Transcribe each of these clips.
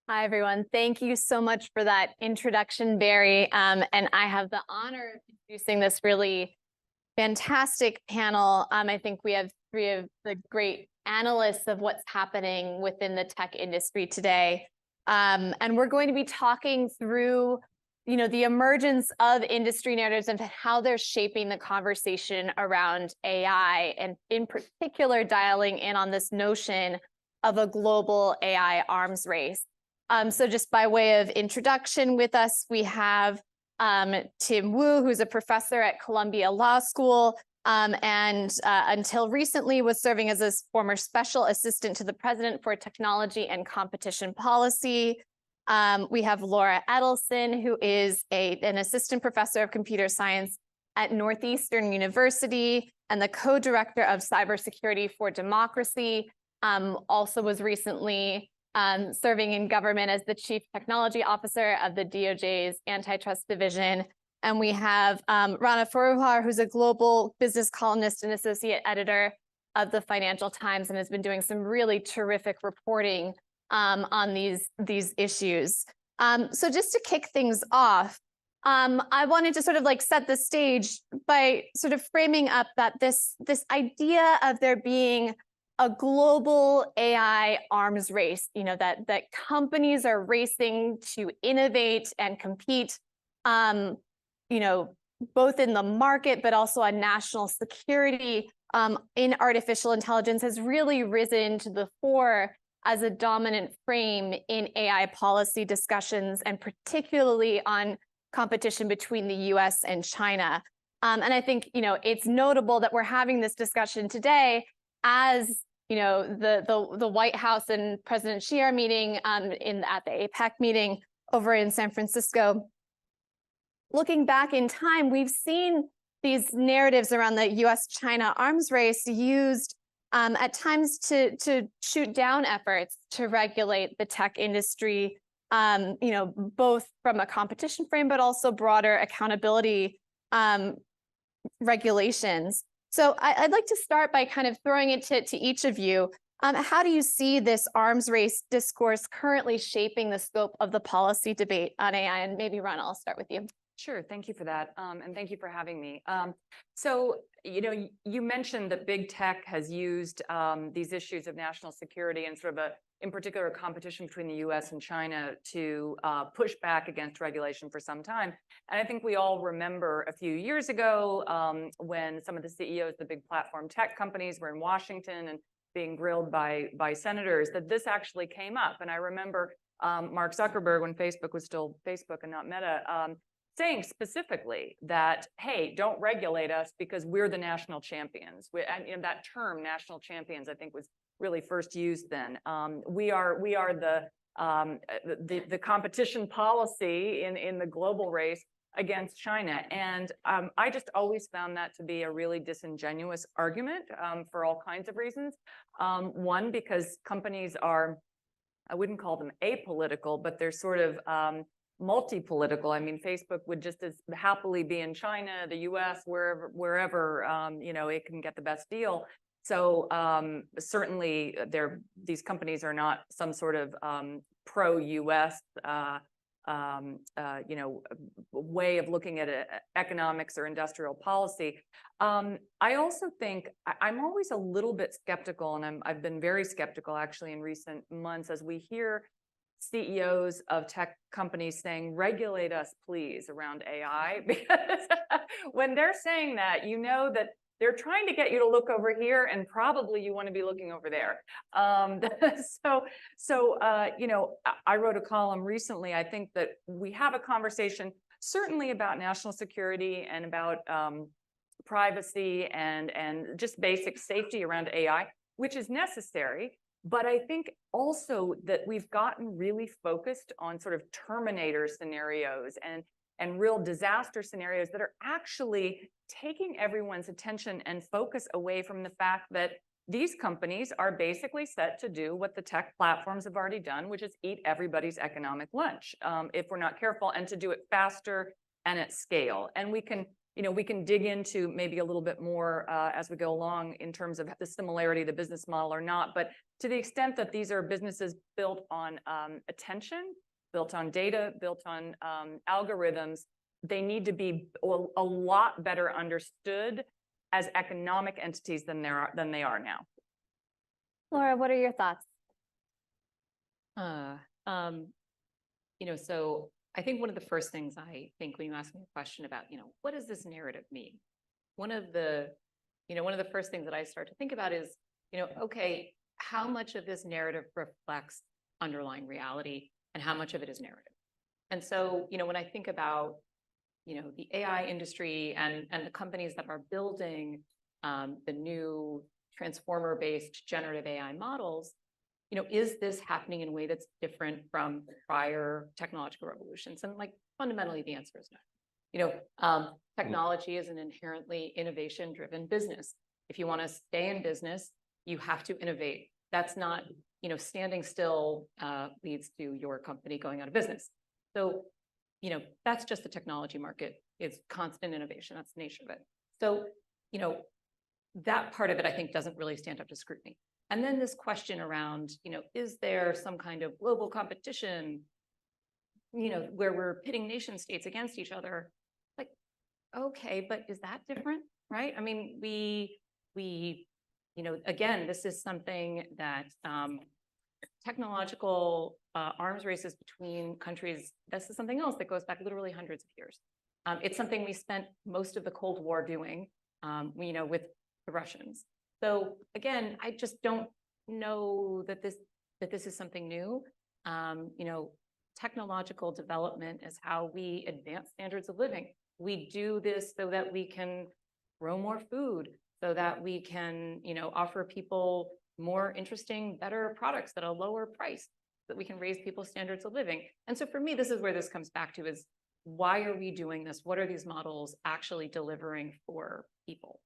Hi, everyone. Thank you so much for that introduction, Barry. And I have the honor of introducing this really fantastic panel. I think we have three of the great analysts of what's happening within the tech industry today. And we're going to be talking through, the emergence of industry narratives and how they're shaping the conversation around AI, and in particular, dialing in on this notion of a global AI arms race. So just by way of introduction, with us, we have Tim Wu, who's a professor at Columbia Law School, and until recently was serving as a former special assistant to the president for technology and competition policy. We have Laura Edelson, who is an assistant professor of computer science at Northeastern University and the co-director of Cybersecurity for Democracy. Also was recently serving in government as the chief technology officer of the DOJ's antitrust division. And we have Rana Foroohar, who's a global business columnist and associate editor of the Financial Times, and has been doing some really terrific reporting on these issues. So just to kick things off, I wanted to sort of set the stage by sort of framing up that this idea of there being a global AI arms race, that companies are racing to innovate and compete, both in the market, but also on national security, in artificial intelligence, has really risen to the fore as a dominant frame in AI policy discussions, and particularly on competition between the US and China. And I think, it's notable that we're having this discussion today as the White House and President Xi are meeting at the APEC meeting over in San Francisco. Looking back in time, we've seen these narratives around the US-China arms race used at times to shoot down efforts to regulate the tech industry, both from a competition frame, but also broader accountability regulations. So I'd like to start by kind of throwing it to each of you. How do you see this arms race discourse currently shaping the scope of the policy debate on AI? And maybe, Ron, I'll start with you. Sure. Thank you for that. And thank you for having me. So, you mentioned that big tech has used these issues of national security and sort of in particular, competition between the US and China to push back against regulation for some time. And I think we all remember a few years ago when some of the CEOs of the big platform tech companies were in Washington and being grilled by senators, that this actually came up. And I remember Mark Zuckerberg, when Facebook was still Facebook and not Meta, saying specifically that, hey, don't regulate us because we're the national champions. And that term, national champions, I think was really first used then. We are the competition policy in the global race against China. And I just always found that to be a really disingenuous argument for all kinds of reasons. One, because companies are, I wouldn't call them apolitical, but they're sort of multi-political. I mean, Facebook would just as happily be in China, the US, wherever it can get the best deal. So certainly these companies are not some sort of pro-US way of looking at economics or industrial policy. I also think I'm always a little bit skeptical, and I've been very skeptical actually in recent months as we hear CEOs of tech companies saying, regulate us, please, around AI, because when they're saying that, that they're trying to get you to look over here, and probably you want to be looking over there. So I wrote a column recently. I think that we have a conversation certainly about national security and about privacy and just basic safety around AI, which is necessary. But I think also that we've gotten really focused on sort of Terminator scenarios and real disaster scenarios that are actually taking everyone's attention and focus away from the fact that these companies are basically set to do what the tech platforms have already done, which is eat everybody's economic lunch if we're not careful, and to do it faster and at scale. And we can we can dig into maybe a little bit more as we go along in terms of the similarity of the business model or not. But to the extent that these are businesses built on attention, built on data, built on algorithms, they need to be a lot better understood as economic entities than they are now. Laura, what are your thoughts? So I think one of the first things I think when you ask me a question about, what does this narrative mean? One of the first things that I start to think about is, okay, how much of this narrative reflects underlying reality and how much of it is narrative? And so, when I think about, the AI industry and the companies that are building the new transformer-based generative AI models, is this happening in a way that's different from prior technological revolutions? And like fundamentally, the answer is no. Technology is an inherently innovation-driven business. If you want to stay in business, you have to innovate. That's not, standing still leads to your company going out of business. So, that's just the technology market. It's constant innovation. That's the nature of it. So, that part of it, I think, doesn't really stand up to scrutiny. And then this question around, is there some kind of global competition, where we're pitting nation states against each other? Like, okay, but is that different, right? I mean, again, this is something that technological arms races between countries, this is something else that goes back literally hundreds of years. It's something we spent most of the Cold War doing, with the Russians. So again, I just don't know that this is something new. Technological development is how we advance standards of living. We do this so that we can grow more food, so that we can, offer people more interesting, better products at a lower price, so that we can raise people's standards of living. And so for me, this is where this comes back to is, why are we doing this? What are these models actually delivering for people?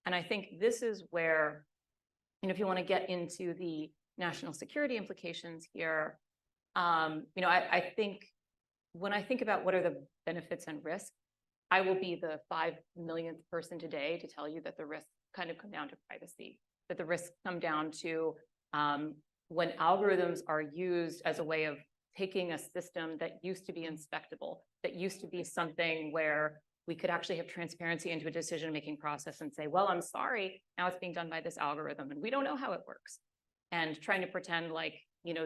And I think this is where, if you want to get into the national security implications here, I think when I think about what are the benefits and risks, I will be the 5 millionth person today to tell you that the risks kind of come down to privacy, that the risks come down to when algorithms are used as a way of taking a system that used to be inspectable, that used to be something where we could actually have transparency into a decision-making process and say, well, I'm sorry, now it's being done by this algorithm and we don't know how it works. And trying to pretend like,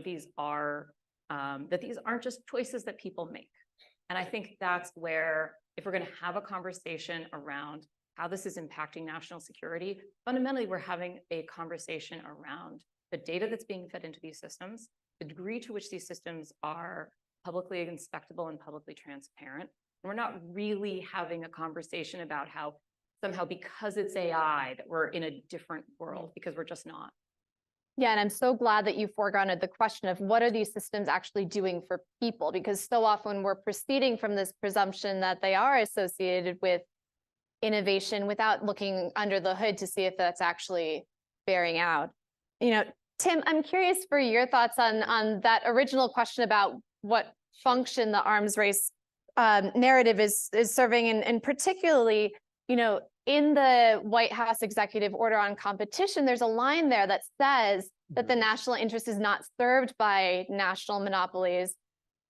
these are, that these aren't just choices that people make. And I think that's where, if we're going to have a conversation around how this is impacting national security, fundamentally, we're having a conversation around the data that's being fed into these systems, the degree to which these systems are publicly inspectable and publicly transparent. We're not really having a conversation about how somehow, because it's AI, that we're in a different world, because we're just not. Yeah, and I'm so glad that you foregrounded the question of what are these systems actually doing for people? Because so often we're proceeding from this presumption that they are associated with innovation without looking under the hood to see if that's actually bearing out. Tim, I'm curious for your thoughts on that original question about what function the arms race narrative is serving, and particularly, in the White House executive order on competition, there's a line there that says that the national interest is not served by national monopolies.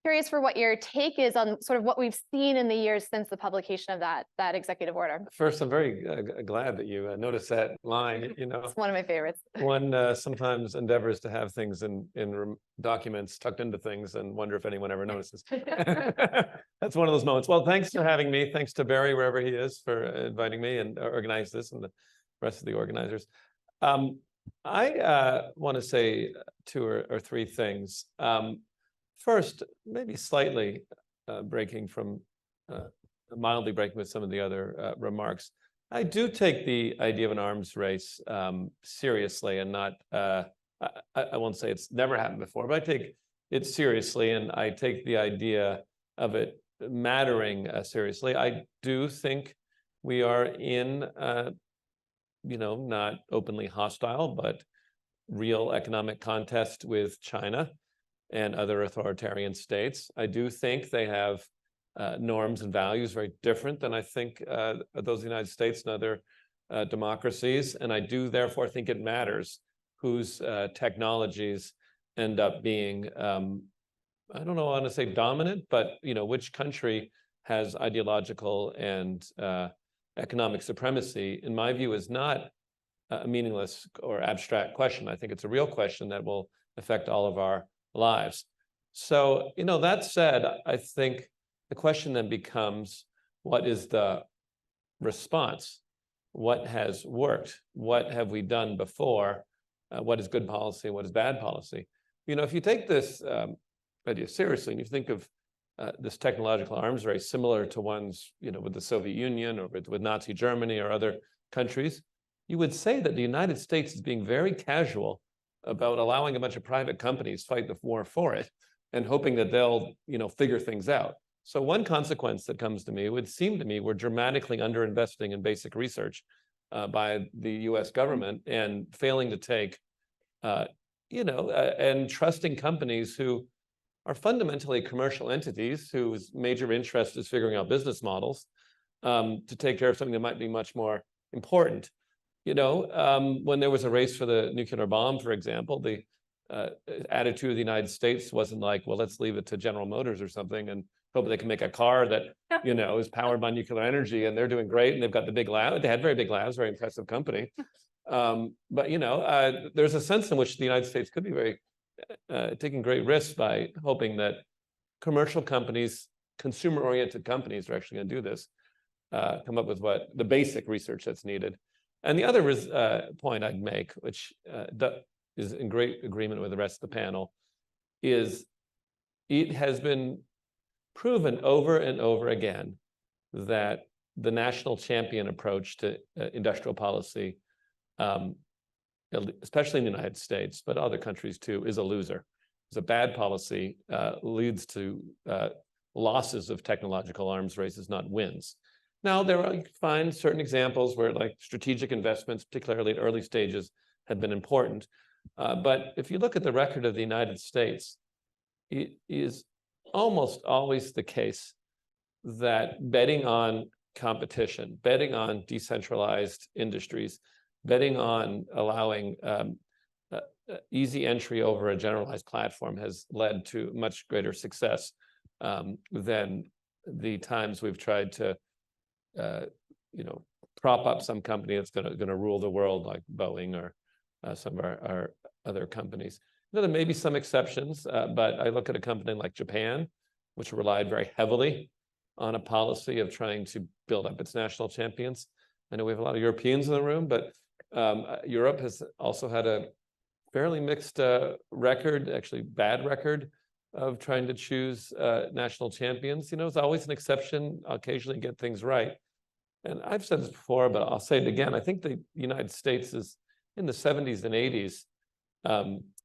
Curious for what your take is on sort of what we've seen in the years since the publication of that executive order. First, I'm very glad that you noticed that line. It's one of my favorites. One sometimes endeavors to have things in documents tucked into things and wonder if anyone ever notices. That's one of those moments. Well, thanks for having me. Thanks to Barry, wherever he is, for inviting me and organize this, and the rest of the organizers. I want to say 2 or 3 things. First, maybe slightly mildly breaking with some of the other remarks. I do take the idea of an arms race seriously, and not, I won't say it's never happened before, but I take it seriously, and I take the idea of it mattering seriously. I do think we are in, not openly hostile, but real economic contest with China and other authoritarian states. I do think they have norms and values, very different than I think those of the United States and other democracies. And I do therefore think it matters whose technologies end up being, I don't know, I want to say dominant, but which country has ideological and economic supremacy, in my view, is not a meaningless or abstract question. I think it's a real question that will affect all of our lives. So, that said, I think the question then becomes, what is the response? What has worked? What have we done before? What is good policy? What is bad policy? If you take this idea seriously, and you think of this technological arms race similar to ones, with the Soviet Union or with Nazi Germany or other countries, you would say that the United States is being very casual about allowing a bunch of private companies fight the war for it and hoping that they'll, figure things out. So one consequence that comes to me would seem to me we're dramatically underinvesting in basic research by the US government and failing to take, and trusting companies who are fundamentally commercial entities whose major interest is figuring out business models to take care of something that might be much more important. When there was a race for the nuclear bomb, for example, the attitude of the United States wasn't like, well, let's leave it to General Motors or something and hope they can make a car that, is powered by nuclear energy, and they're doing great, and they've got the big lab. They had very big labs, very impressive company. But there's a sense in which the United States could be very taking great risks by hoping that commercial companies, consumer-oriented companies are actually going to do this, come up with what the basic research that's needed. And the other point I'd make, which is in great agreement with the rest of the panel, is it has been proven over and over again that the national champion approach to industrial policy, especially in the United States, but other countries too, is a loser. It's a bad policy, leads to losses of technological arms races, not wins. Now, you find certain examples where strategic investments, particularly at early stages, have been important. But if you look at the record of the United States, it is almost always the case that betting on competition, betting on decentralized industries, betting on allowing easy entry over a generalized platform has led to much greater success than the times we've tried to, prop up some company that's going to rule the world, like Boeing or some of our other companies. There may be some exceptions, but I look at a company like Japan, which relied very heavily on a policy of trying to build up its national champions. I know we have a lot of Europeans in the room, but Europe has also had a fairly mixed record, actually bad record, of trying to choose national champions. It's always an exception, occasionally get things right. And I've said this before, but I'll say it again. I think the United States is in the 70s and 80s,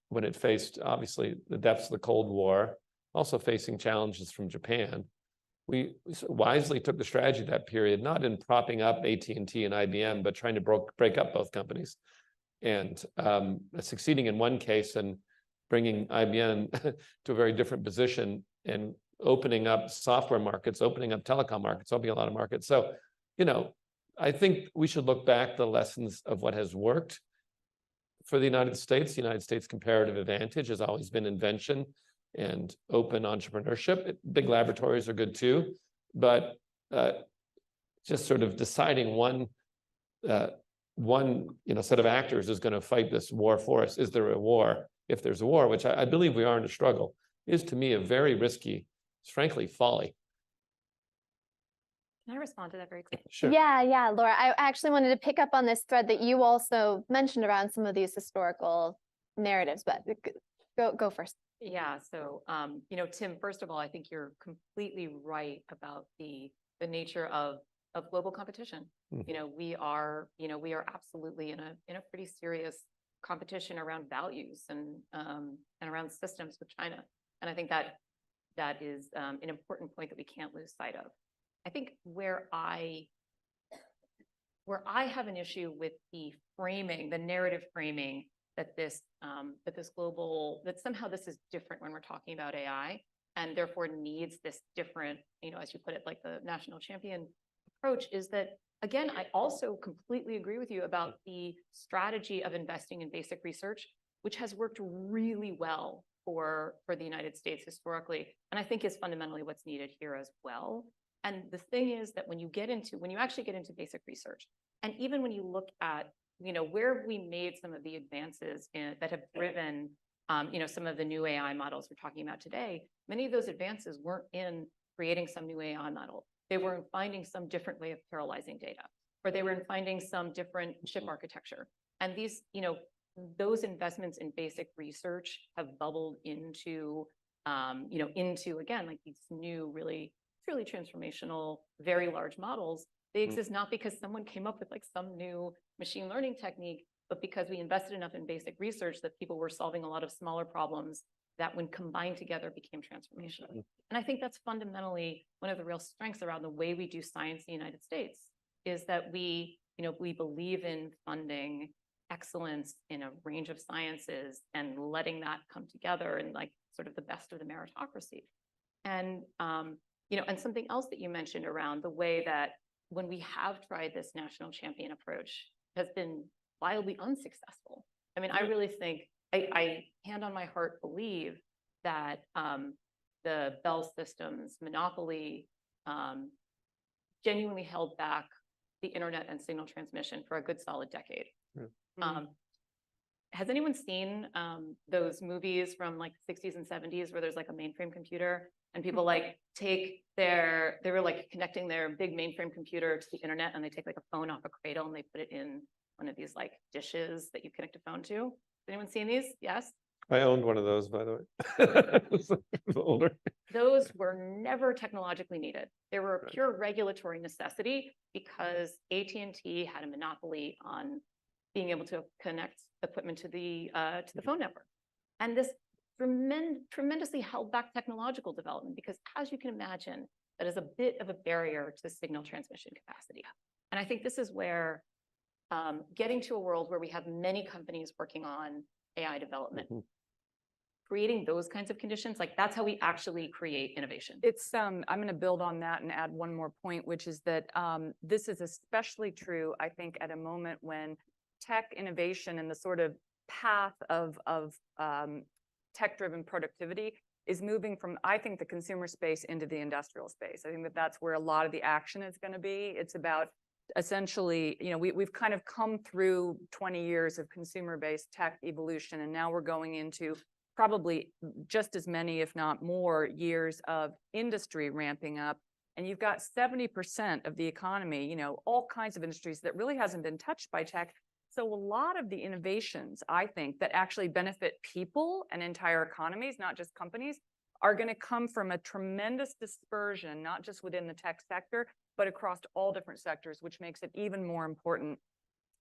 when it faced, obviously, the depths of the Cold War, also facing challenges from Japan. We wisely took the strategy of that period, not in propping up AT&T and IBM, but trying to break up both companies, and succeeding in one case and bringing IBM to a very different position and opening up software markets, opening up telecom markets, opening a lot of markets. So, I think we should look back the lessons of what has worked for the United States. The United States comparative advantage has always been invention and open entrepreneurship. Big laboratories are good too, but just sort of deciding one set of actors is going to fight this war for us. Is there a war? If there's a war, which I believe we are in a struggle, is to me a very risky, frankly, folly. Can I respond to that very quickly? Sure. Yeah, Laura, I actually wanted to pick up on this thread that you also mentioned around some of these historical narratives, but go first. Yeah, so, Tim, first of all, I think you're completely right about the nature of global competition. Mm-hmm. We are absolutely in a pretty serious competition around values and around systems with China. And I think that is an important point that we can't lose sight of. I think where I have an issue with the framing, the narrative framing that somehow this is different when we're talking about AI. and therefore needs this different, as you put it, like the national champion approach, is that, again, I also completely agree with you about the strategy of investing in basic research, which has worked really well for the United States historically, and I think is fundamentally what's needed here as well. And the thing is that when you actually get into basic research, and even when you look at, where we made some of the advances that have driven, some of the new AI models we're talking about today, many of those advances weren't in creating some new AI model. They were in finding some different way of parallelizing data, or they were in finding some different chip architecture. And these, those investments in basic research have bubbled into, again, like these new, really, truly transformational, very large models. They exist not because someone came up with like some new machine learning technique, but because we invested enough in basic research that people were solving a lot of smaller problems that when combined together became transformational. And I think that's fundamentally one of the real strengths around the way we do science in the United States, is that we believe in funding excellence in a range of sciences and letting that come together in like sort of the best of the meritocracy. And, and something else that you mentioned around the way that when we have tried this national champion approach has been wildly unsuccessful. I mean, I really think, I hand on my heart believe that the Bell Systems monopoly genuinely held back the internet and signal transmission for a good solid decade. Has anyone seen those movies from like the 60s and 70s where there's like a mainframe computer and people like they were like connecting their big mainframe computer to the internet, and they take like a phone off a cradle and they put it in one of these like dishes that you connect a phone to? Has anyone seen these? Yes? I owned one of those, by the way. Older. Those were never technologically needed. They were a pure regulatory necessity because AT&T had a monopoly on being able to connect equipment to the phone network. And this tremendously held back technological development because, as you can imagine, that is a bit of a barrier to signal transmission capacity. And I think this is where getting to a world where we have many companies working on AI development, creating those kinds of conditions, like that's how we actually create innovation. It's I'm going to build on that and add one more point, which is that this is especially true, I think, at a moment when tech innovation and the sort of path of tech-driven productivity is moving from, I think, the consumer space into the industrial space. I think that that's where a lot of the action is going to be. It's about essentially, we've kind of come through 20 years of consumer-based tech evolution, and now we're going into probably just as many, if not more, years of industry ramping up. And you've got 70% of the economy, all kinds of industries that really hasn't been touched by tech. So a lot of the innovations, I think, that actually benefit people and entire economies, not just companies, are going to come from a tremendous dispersion, not just within the tech sector, but across all different sectors, which makes it even more important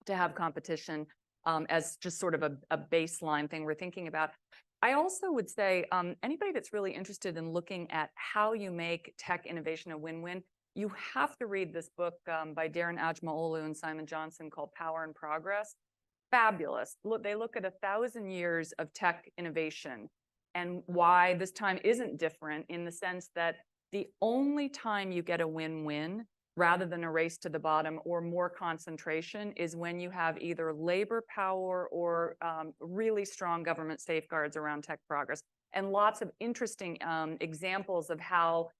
to have competition as just sort of a baseline thing we're thinking about. I also would say anybody that's really interested in looking at how you make tech innovation a win-win, you have to read this book by Darren Ajmaolu and Simon Johnson called Power and Progress. Fabulous. They look at 1,000 years of tech innovation and why this time isn't different, in the sense that the only time you get a win-win rather than a race to the bottom or more concentration is when you have either labor power or really strong government safeguards around tech progress. And lots of interesting examples of how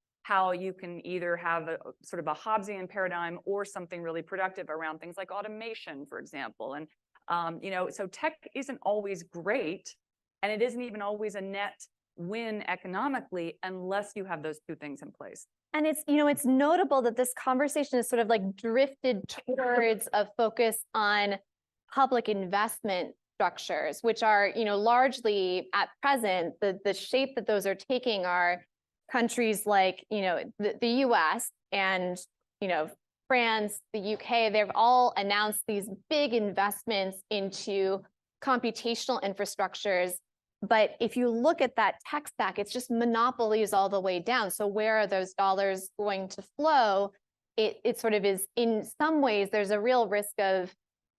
you can either have a sort of a Hobbesian paradigm or something really productive around things like automation, for example. And, so tech isn't always great, and it isn't even always a net win economically unless you have those two things in place. And it's, it's notable that this conversation is sort of like drifted towards a focus on public investment structures, which are, largely at present, the shape that those are taking are countries like, the US and, France, the UK. They've all announced these big investments into computational infrastructures. But if you look at that tech stack, it's just monopolies all the way down. So where are those dollars going to flow? It sort of is, in some ways, there's a real risk of,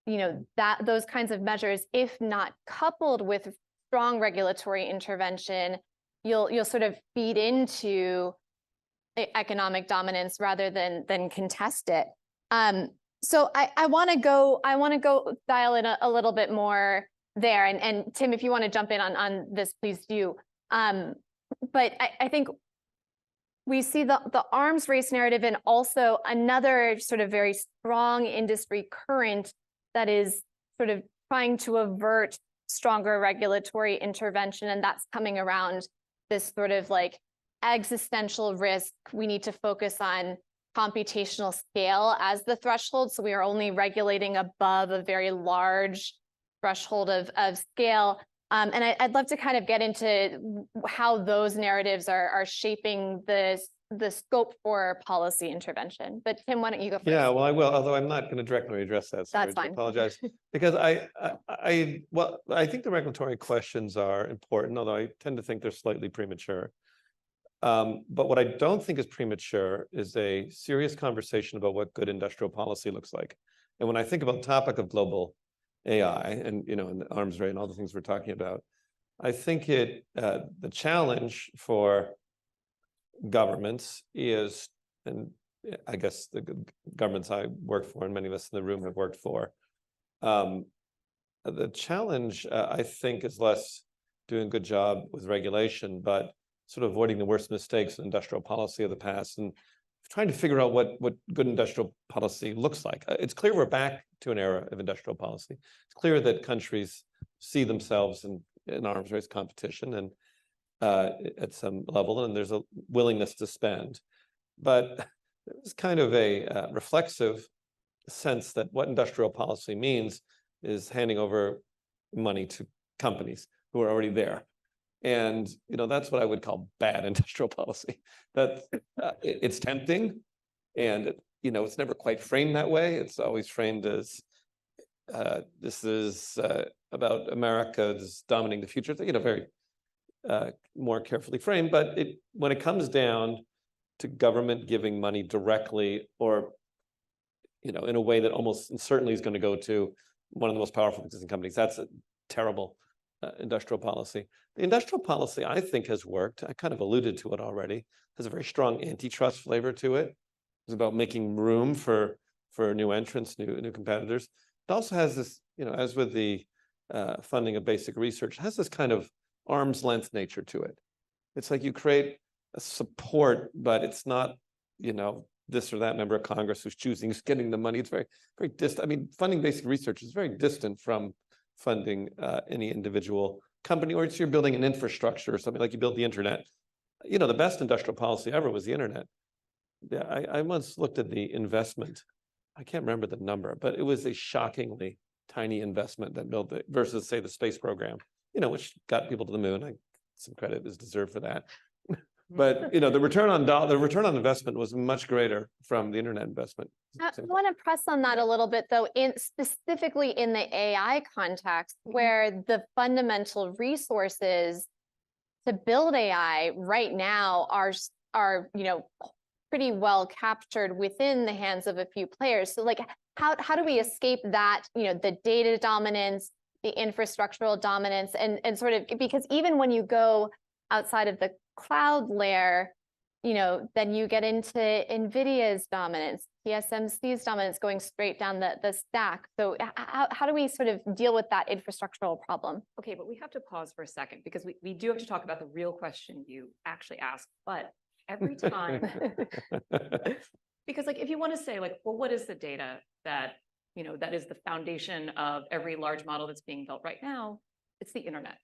that those kinds of measures, if not coupled with strong regulatory intervention, you'll sort of feed into economic dominance rather than contest it. So I want to go dial in a little bit more there. And Tim, if you want to jump in on this, please do. But I think we see the arms race narrative and also another sort of very strong industry current that is sort of trying to avert stronger regulatory intervention. And that's coming around this sort of like existential risk. We need to focus on computational scale as the threshold. So we are only regulating above a very large threshold of scale. And I'd love to kind of get into how those narratives are shaping the scope for policy intervention. But Tim, why don't you go first? Yeah, well, I will, although I'm not going to directly address that. So That's I fine. apologize. Because I think the regulatory questions are important, although I tend to think they're slightly premature. But what I don't think is premature is a serious conversation about what good industrial policy looks like. And when I think about the topic of global AI and, and the arms race and all the things we're talking about, I think the challenge for governments is, and I guess the governments I work for and many of us in the room have worked for, the challenge I think is less doing a good job with regulation, but sort of avoiding the worst mistakes in industrial policy of the past and trying to figure out what good industrial policy looks like. It's clear we're back to an era of industrial policy. It's clear that countries see themselves in arms race competition and at some level, and there's a willingness to spend. But there's kind of a reflexive sense that what industrial policy means is handing over money to companies who are already there. And that's what I would call bad industrial policy. That it's tempting, and it's never quite framed that way. It's always framed as this is about America's dominating the future. Very more carefully framed. But when it comes down to government giving money directly, or in a way that almost certainly is going to go to one of the most powerful existing companies, that's a terrible industrial policy. The industrial policy, I think, has worked. I kind of alluded to it already. Has a very strong antitrust flavor to it. It's about making room for new entrants, new competitors. It also has this, as with the funding of basic research, it has this kind of arm's length nature to it. It's like you create a support, but it's not, this or that member of Congress who's choosing, who's getting the money. It's very, very distant. I mean, funding basic research is very distant from funding any individual company, or it's you're building an infrastructure or something like you built the internet. The best industrial policy ever was the internet. Yeah, I once looked at the investment. I can't remember the number, but it was a shockingly tiny investment that built it versus, say, the space program, which got people to the moon. Some credit is deserved for that. But the return on investment was much greater from the internet investment. I want to press on that a little bit, though, specifically in the AI context, where the fundamental resources to build AI right now are pretty well captured within the hands of a few players. So, like, how do we escape that? The data dominance, the infrastructural dominance, and sort of, because even when you go outside of the cloud layer, then you get into NVIDIA's dominance, TSMC's dominance, going straight down the stack. So how do we sort of deal with that infrastructural problem? Okay, but we have to pause for a second, because we do have to talk about the real question you actually asked. But every time, because like, if you want to say like, well, what is the data that, that is the foundation of every large model that's being built right now? It's the internet,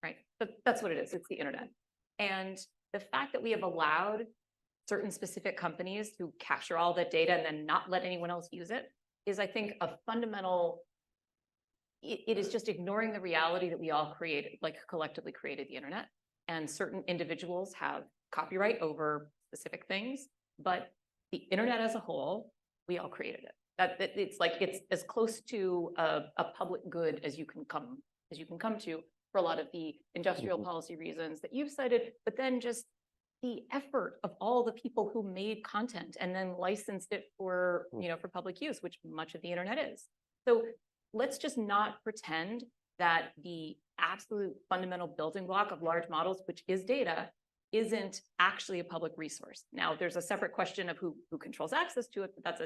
right? But that's what it is. It's the internet. And the fact that we have allowed certain specific companies to capture all that data and then not let anyone else use it is, I think, a fundamental, it is just ignoring the reality that we all created, like collectively created the internet. And certain individuals have copyright over specific things, but the internet as a whole, we all created it. It's like, it's as close to a public good as you can come to, for a lot of the industrial policy reasons that you've cited, but then just the effort of all the people who made content and then licensed it for, for public use, which much of the internet is. So let's just not pretend that the absolute fundamental building block of large models, which is data, isn't actually a public resource. Now, there's a separate question of who controls access to it, but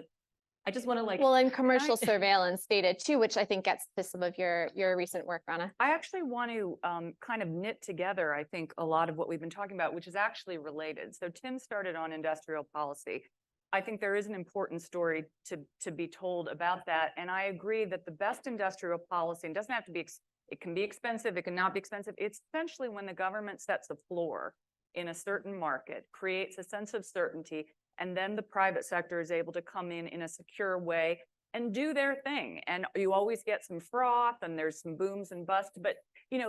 I just want to Well, and commercial surveillance data too, which I think gets to some of your recent work, Rana. I actually want to kind of knit together, I think, a lot of what we've been talking about, which is actually related. So Tim started on industrial policy. I think there is an important story to be told about that. And I agree that the best industrial policy, and doesn't have to be, it can be expensive, it can not be expensive. It's essentially when the government sets a floor in a certain market, creates a sense of certainty, and then the private sector is able to come in a secure way and do their thing. And you always get some froth and there's some booms and busts, but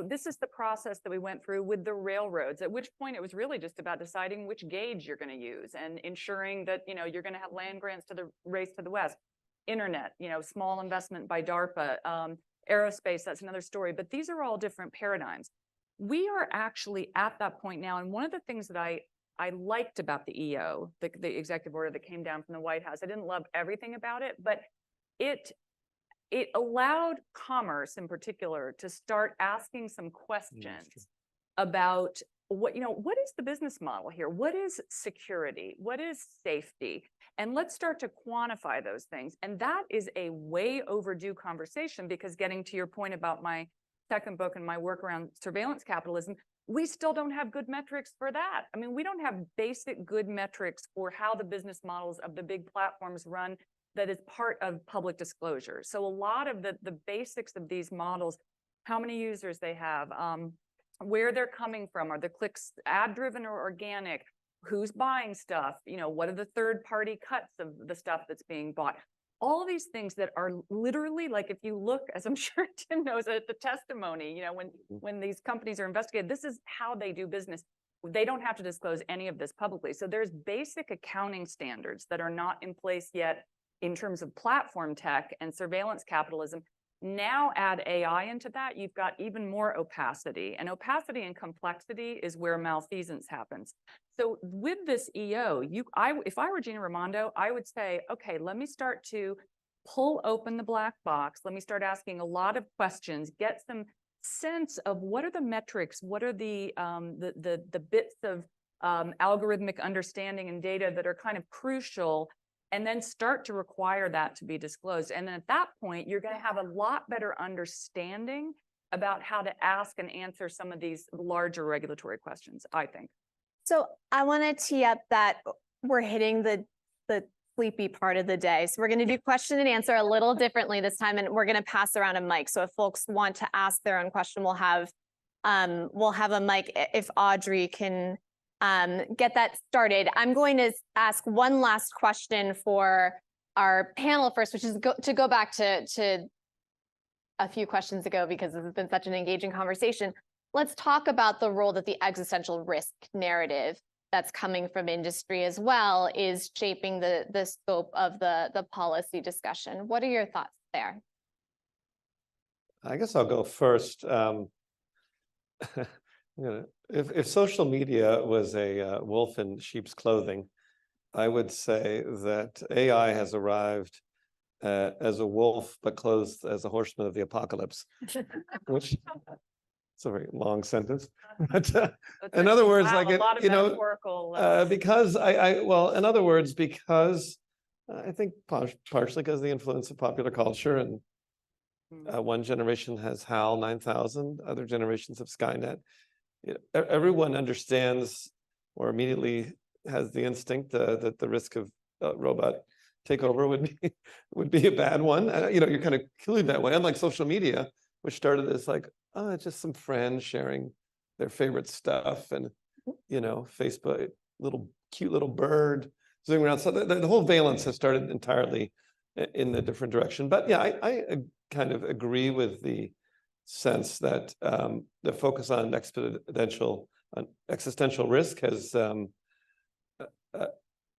this is the process that we went through with the railroads, at which point it was really just about deciding which gauge you're going to use and ensuring that, you're going to have land grants to the race to the west. Internet, small investment by DARPA, aerospace, that's another story, but these are all different paradigms. We are actually at that point now. And one of the things that I liked about the EO, the executive order that came down from the White House, I didn't love everything about it, but it allowed commerce in particular to start asking some questions about what is the business model here? What is security? What is safety? And let's start to quantify those things. And that is a way overdue conversation, because getting to your point about my second book and my work around surveillance capitalism, we still don't have good metrics for that. I mean, we don't have basic good metrics for how the business models of the big platforms run that is part of public disclosure. So a lot of the basics of these models, how many users they have, where they're coming from, are the clicks ad-driven or organic, who's buying stuff, what are the third-party cuts of the stuff that's being bought? All these things that are literally, like, if you look, as I'm sure Tim knows, at the testimony, when these companies are investigated, this is how they do business. They don't have to disclose any of this publicly. So there's basic accounting standards that are not in place yet in terms of platform tech and surveillance capitalism. Now add AI into that, you've got even more opacity. And opacity and complexity is where malfeasance happens. So with this EO, if I were Gina Raimondo, I would say, okay, let me start to pull open the black box. Let me start asking a lot of questions, get some sense of what are the metrics, what are the bits of algorithmic understanding and data that are kind of crucial, and then start to require that to be disclosed. And then at that point, you're going to have a lot better understanding about how to ask and answer some of these larger regulatory questions, I think. So I want to tee up that we're hitting the sleepy part of the day. So we're going to do question and answer a little differently this time, and we're going to pass around a mic. So if folks want to ask their own question, we'll have a mic. If Audrey can get that started. I'm going to ask one last question for our panel first, which is to go back to a few questions ago, because this has been such an engaging conversation. Let's talk about the role that the existential risk narrative that's coming from industry as well is shaping the scope of the policy discussion. What are your thoughts there? I guess I'll go first. If social media was a wolf in sheep's clothing, I would say that AI has arrived as a wolf, but clothed as a horseman of the apocalypse, which it's a very long sentence. But in other words, like, because in other words, because I think partially because of the influence of popular culture, and one generation has HAL 9000, other generations have Skynet. Everyone understands or immediately has the instinct that the risk of robot takeover would be a bad one. You're kind of clued that way. Unlike social media, which started as like, oh, it's just some friends sharing their favorite stuff, and Facebook, cute little bird zooming around. So the whole valence has started entirely in the different direction. But yeah, I kind of agree with the sense that the focus on existential risk has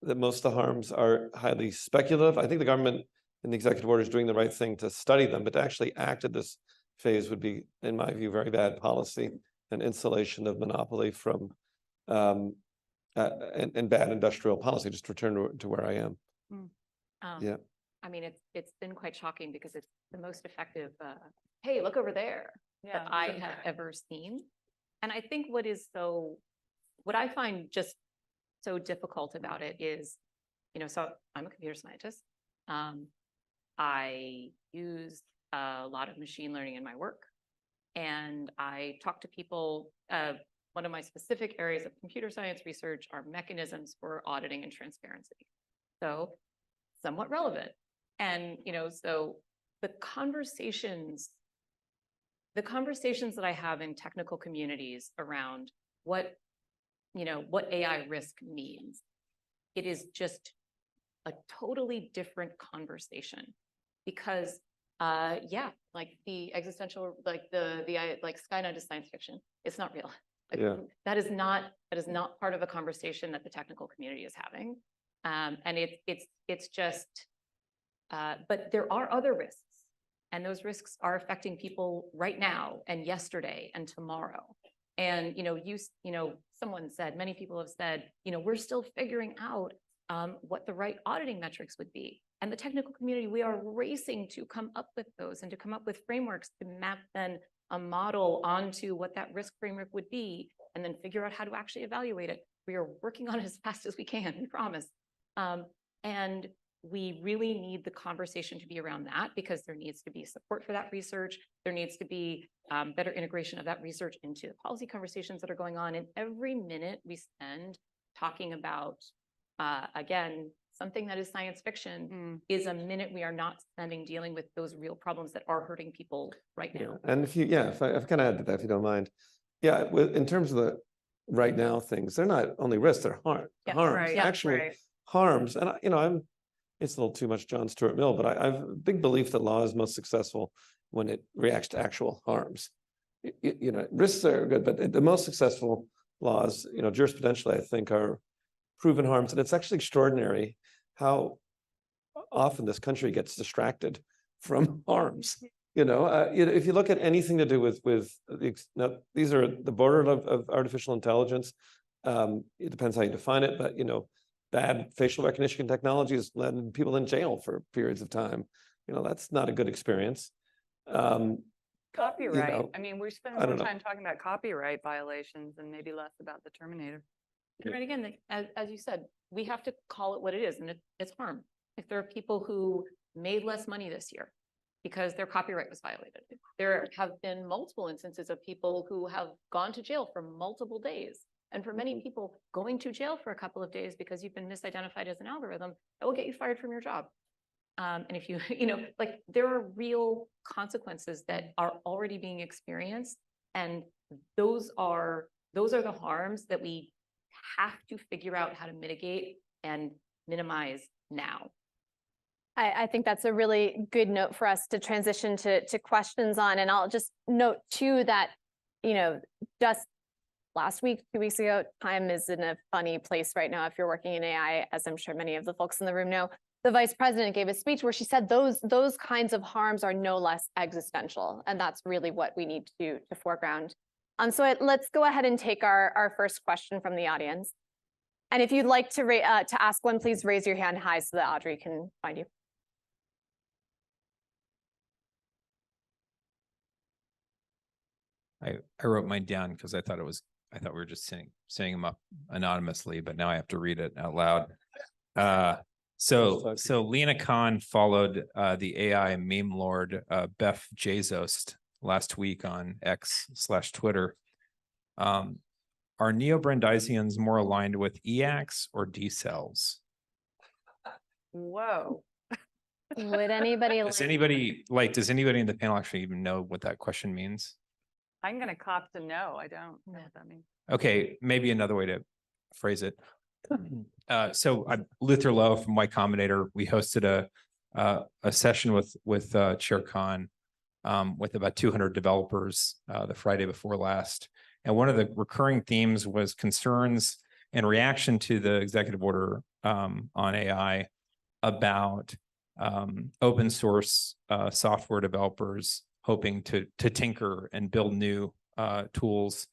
that most of the harms are highly speculative. I think the government in the executive order is doing the right thing to study them, but to actually act at this phase would be, in my view, very bad policy and insulation of monopoly from and bad industrial policy. Just to return to where I am. Yeah. I mean, it's been quite shocking because it's the most effective. Hey, look over there. Yeah. that I have ever seen. And I think what I find just so difficult about it is, so I'm a computer scientist. I use a lot of machine learning in my work. And I talk to people, one of my specific areas of computer science research are mechanisms for auditing and transparency. So somewhat relevant. And, so the conversations that I have in technical communities around what AI risk means, it is just a totally different conversation because like the existential, like like Skynet is science fiction. It's not real. Like, Yeah. that is not part of a conversation that the technical community is having. And it's just, but there are other risks, and those risks are affecting people right now and yesterday and tomorrow. And someone said, many people have said, we're still figuring out what the right auditing metrics would be. And the technical community, we are racing to come up with those and to come up with frameworks to map then a model onto what that risk framework would be, and then figure out how to actually evaluate it. We are working on it as fast as we can, we promise. And we really need the conversation to be around that, because there needs to be support for that research. There needs to be better integration of that research into the policy conversations that are going on. And every minute we spend talking about, again, something that is science fiction is a minute we are not spending dealing with those real problems that are hurting people right now. And if I kind of add to that, if you don't mind. Yeah, in terms of the right now things, they're not only risks, they're harms, Right, actual right. harms. And it's a little too much John Stuart Mill, but I have a big belief that law is most successful when it reacts to actual harms. Risks are good, but the most successful laws, jurisprudentially, I think, are proven harms. And it's actually extraordinary how often this country gets distracted from harms. If you look at anything to do with these are the border of artificial intelligence. It depends how you define it, but bad facial recognition technology has led people in jail for periods of time. That's not a good experience. Copyright. I mean, we spend more know. time talking about copyright violations and maybe less about the Terminator. And again, as you said, we have to call it what it is, and it's harm. If there are people who made less money this year because their copyright was violated, there have been multiple instances of people who have gone to jail for multiple days. And for many people, going to jail for a couple of days because you've been misidentified as an algorithm, that will get you fired from your job. And if you, there are real consequences that are already being experienced. And those are the harms that we have to figure out how to mitigate and minimize now. I think that's a really good note for us to transition to questions on. And I'll just note too that, just last week, 2 weeks ago, time is in a funny place right now if you're working in AI, as I'm sure many of the folks in the room know. The vice president gave a speech where she said those kinds of harms are no less existential. And that's really what we need to foreground. So let's go ahead and take our first question from the audience. And if you'd like to ask one, please raise your hand high so that Audrey can find you. I wrote mine down because I thought we were just saying them up anonymously, but now I have to read it out loud. So Lena Khan followed the AI meme lord Beth Bezos last week on X/Twitter. Are neo-Brandeisians more aligned with EACs or D-cells? Whoa. Would anybody Does anybody in the panel actually even know what that question means? I'm going to cop to no. I don't know what that means. Okay, maybe another way to phrase it. So Luther Lowe from Y Combinator, we hosted a session with Chair Khan with about 200 developers the Friday before last. And one of the recurring themes was concerns in reaction to the executive order on AI about open source software developers hoping to tinker and build new tools.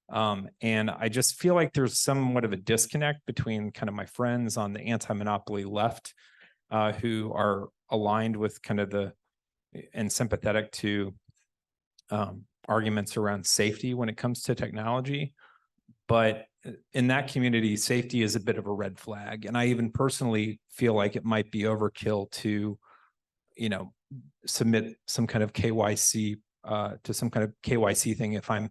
And I just feel like there's somewhat of a disconnect between kind of my friends on the anti-monopoly left who are aligned with kind of and sympathetic to arguments around safety when it comes to technology. But in that community, safety is a bit of a red flag. And I even personally feel like it might be overkill to, submit some kind of KYC to some kind of KYC thing if I'm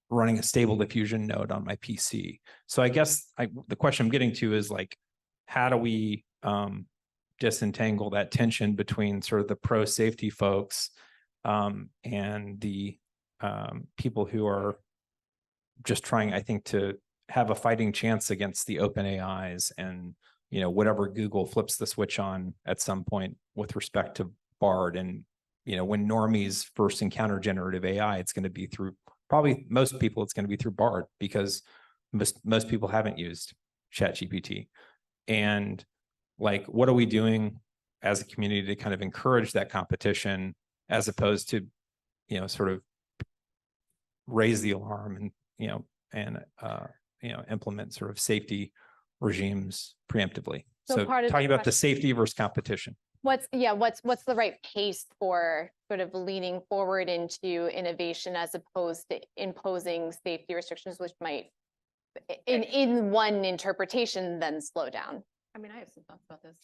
running a stable diffusion node on my PC. So I guess the question I'm getting to is like, how do we disentangle that tension between sort of the pro safety folks and the people who are just trying, I think, to have a fighting chance against the open AIs and, whatever Google flips the switch on at some point with respect to Bard. And, when normies first encounter generative AI, it's going to be through probably most people, it's going to be through Bard because most people haven't used ChatGPT. And like, what are we doing as a community to kind of encourage that competition as opposed to, sort of raise the alarm and implement sort of safety regimes preemptively. So part of the talking about the question- safety versus competition. What's the right pace for sort of leaning forward into innovation as opposed to imposing safety restrictions, which might in one interpretation then slow down? I mean, I have some thoughts about this.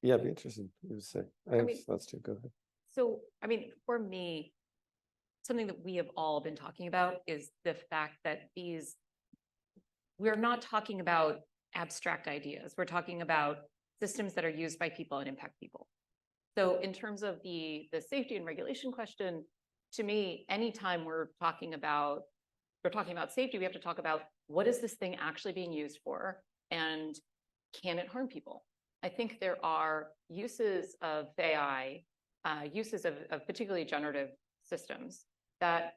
Yeah, I'd be interested. You would say. I have mean- thoughts too. Go ahead. So, I mean, for me, something that we have all been talking about is the fact that we're not talking about abstract ideas. We're talking about systems that are used by people and impact people. So in terms of the safety and regulation question, to me, anytime we're talking about safety, we have to talk about what is this thing actually being used for and can it harm people? I think there are uses of AI, uses of particularly generative systems that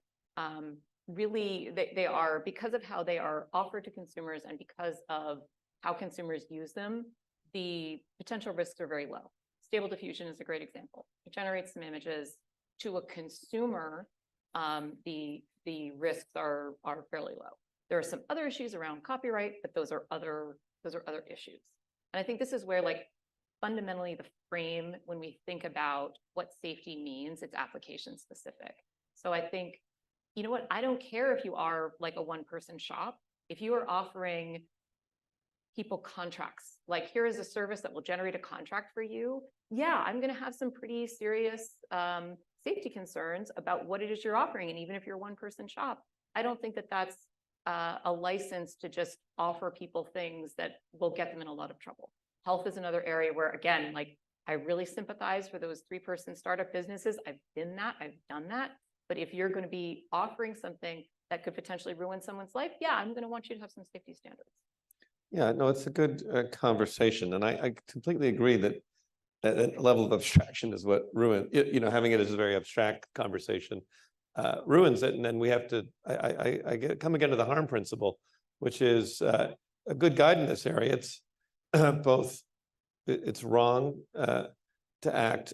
really, they are, because of how they are offered to consumers and because of how consumers use them, the potential risks are very low. Stable diffusion is a great example. It generates some images. To a consumer, the risks are fairly low. There are some other issues around copyright, but those are other issues. And I think this is where, like, fundamentally the frame, when we think about what safety means, it's application specific. So I think, you know what, I don't care if you are like a one-person shop. If you are offering people contracts, like here is a service that will generate a contract for you, yeah, I'm going to have some pretty serious safety concerns about what it is you're offering. And even if you're a one-person shop, I don't think that that's a license to just offer people things that will get them in a lot of trouble. Health is another area where, again, like, I really sympathize for those 3-person startup businesses. I've been that, I've done that. But if you're going to be offering something that could potentially ruin someone's life, yeah, I'm going to want you to have some safety standards. Yeah, no, it's a good conversation. And I completely agree that that level of abstraction is what ruins, having it as a very abstract conversation ruins it. And then we have to, come again to the harm principle, which is a good guide in this area. It's both, it's wrong to act,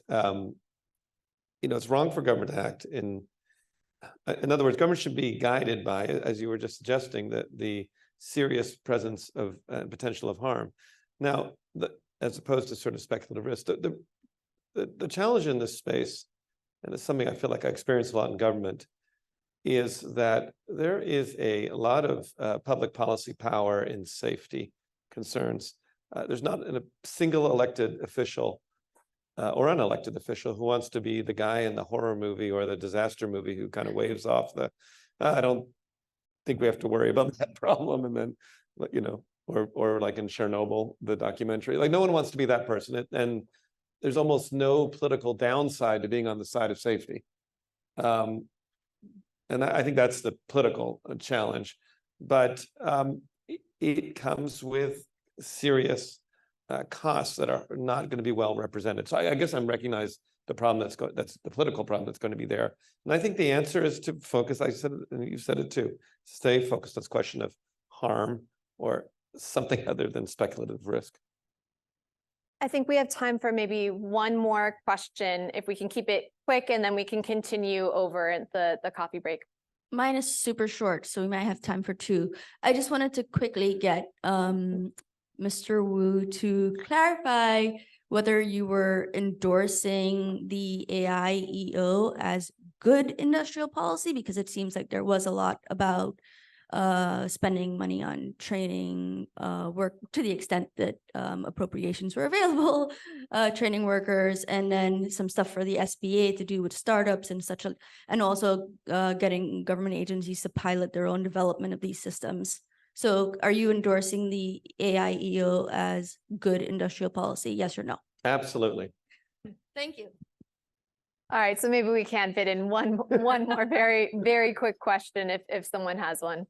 it's wrong for government to act in other words, government should be guided by, as you were just suggesting, the serious presence of potential of harm. Now, as opposed to sort of speculative risk, the challenge in this space, and it's something I feel like I experience a lot in government, is that there is a lot of public policy power in safety concerns. There's not a single elected official or unelected official who wants to be the guy in the horror movie or the disaster movie who kind of waves off the, I don't think we have to worry about that problem. And then, or like in Chernobyl, the documentary, like no one wants to be that person. And there's almost no political downside to being on the side of safety. And I think that's the political challenge, but it comes with serious costs that are not going to be well represented. So I guess I'm recognize the problem that's the political problem that's going to be there. And I think the answer is to focus, I said, and you said it too, stay focused on this question of harm or something other than speculative risk. I think we have time for maybe one more question, if we can keep it quick, and then we can continue over the coffee break. Mine is super short, so we might have time for 2. I just wanted to quickly get Mr. Wu to clarify whether you were endorsing the AI EO as good industrial policy? Because it seems like there was a lot about spending money on training work to the extent that appropriations were available, training workers, and then some stuff for the SBA to do with startups and such, and also getting government agencies to pilot their own development of these systems. So are you endorsing the AIEO as good industrial policy? Yes or no? Absolutely. Thank you. All right, so maybe we can fit in one more very, very quick question if someone has one.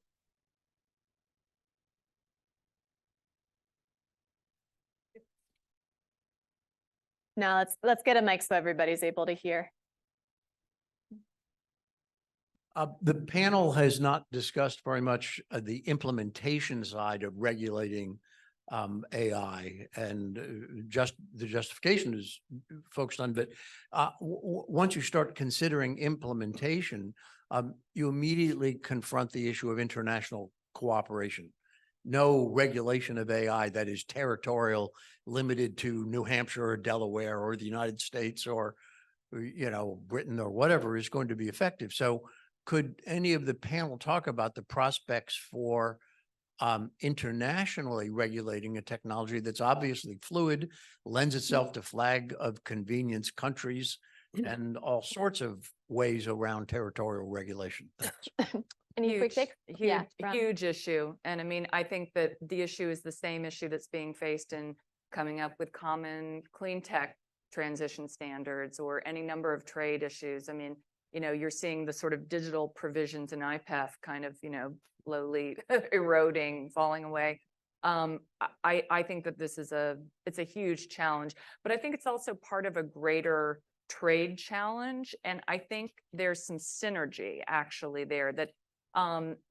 No, let's get a mic so everybody's able to hear. The panel has not discussed very much the implementation side of regulating AI, and just the justification is focused on. But once you start considering implementation, you immediately confront the issue of international cooperation. No regulation of AI that is territorial, limited to New Hampshire or Delaware or the United States or, Britain or whatever is going to be effective. So could any of the panel talk about the prospects for internationally regulating a technology that's obviously fluid, lends itself to flag of convenience countries, and all sorts of ways around territorial regulation? Any quick takes? Yeah, Rana. Huge issue. And I mean, I think that the issue is the same issue that's being faced in coming up with common clean tech transition standards or any number of trade issues. I mean, you're seeing the sort of digital provisions in IPEF kind of, slowly eroding, falling away. I think that it's a huge challenge, but I think it's also part of a greater trade challenge. And I think there's some synergy actually there that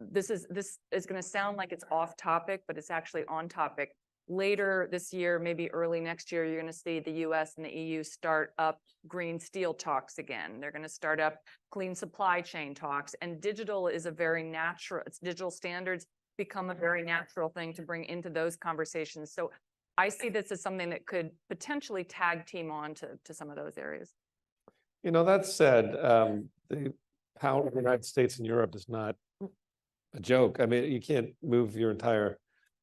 this is going to sound like it's off topic, but it's actually on topic. Later this year, maybe early next year, you're going to see the US and the EU start up green steel talks again. They're going to start up clean supply chain talks, and digital is a very natural, digital standards become a very natural thing to bring into those conversations. So I see this as something that could potentially tag team on to some of those areas. That said, the power of the United States and Europe is not a joke. I mean, you can't move your entire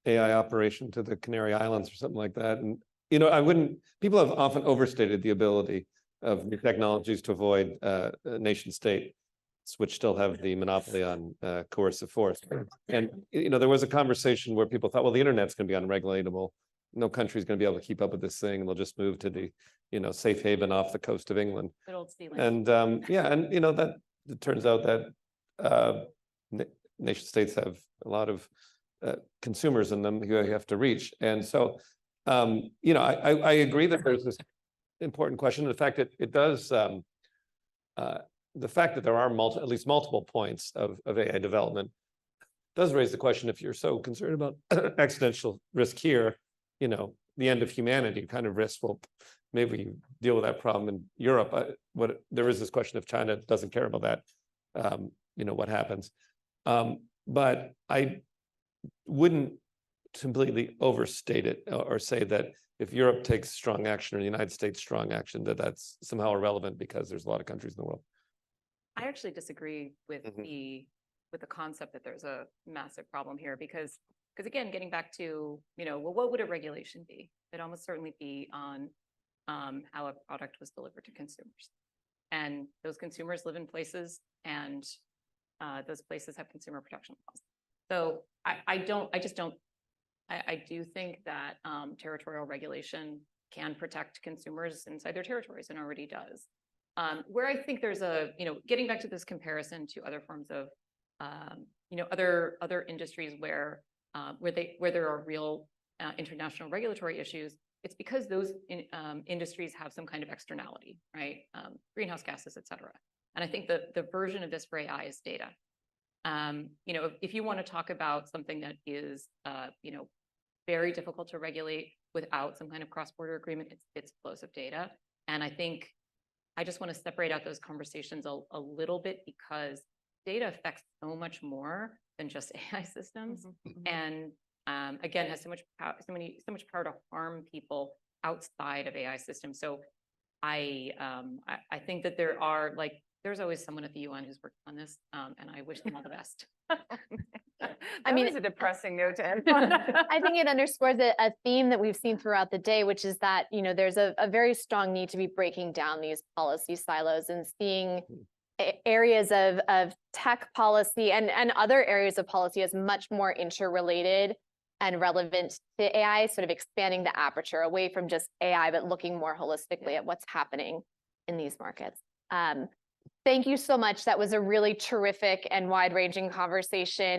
AI operation to the Canary Islands or something like that. And, people have often overstated the ability of new technologies to avoid nation states, which still have the monopoly on coercive force. And, there was a conversation where people thought, well, the internet's going to be unregulatable. No country's going to be able to keep up with this thing, and they'll just move to the, safe haven off the coast of England. Good old Sea And that it turns out that nation states have a lot of consumers in them who you have to reach. And so, I agree that there's this important question. The fact that it does, the fact that there are at least multiple points of AI development does raise the question, if you're so concerned about existential risk here, the end of humanity kind of risk, well, maybe you deal with that problem in Europe. There is this question, if China doesn't care about that, what happens? But I wouldn't completely overstate it or say that if Europe takes strong action or the United States strong action, that's somehow irrelevant because there's a lot of countries in the world. I actually disagree with the concept that there's a massive problem here because again, getting back to, well, what would a regulation be? It'd almost certainly be on how a product was delivered to consumers. And those consumers live in places, and those places have consumer protection laws. So I do think that territorial regulation can protect consumers inside their territories and already does. Where I think there's getting back to this comparison to other forms of, other industries where there are real international regulatory issues, it's because those industries have some kind of externality, right? Greenhouse gases, et cetera. And I think the version of this for AI is data. If you want to talk about something that is, very difficult to regulate without some kind of cross-border agreement, it's flows of data. And I think I just want to separate out those conversations a little bit because data affects so much more than just AI systems. And again, has so much power to harm people outside of AI systems. So I think that there are There's always someone at the UN who's working on this, and I wish them all the best. I mean- mean, it's a depressing note to end. I think it underscores a theme that we've seen throughout the day, which is that, there's a very strong need to be breaking down these policy silos and seeing areas of tech policy and other areas of policy as much more interrelated and relevant to AI, sort of expanding the aperture away from just AI, but looking more holistically at what's happening in these markets. Thank you so much. That was a really terrific and wide-ranging conversation.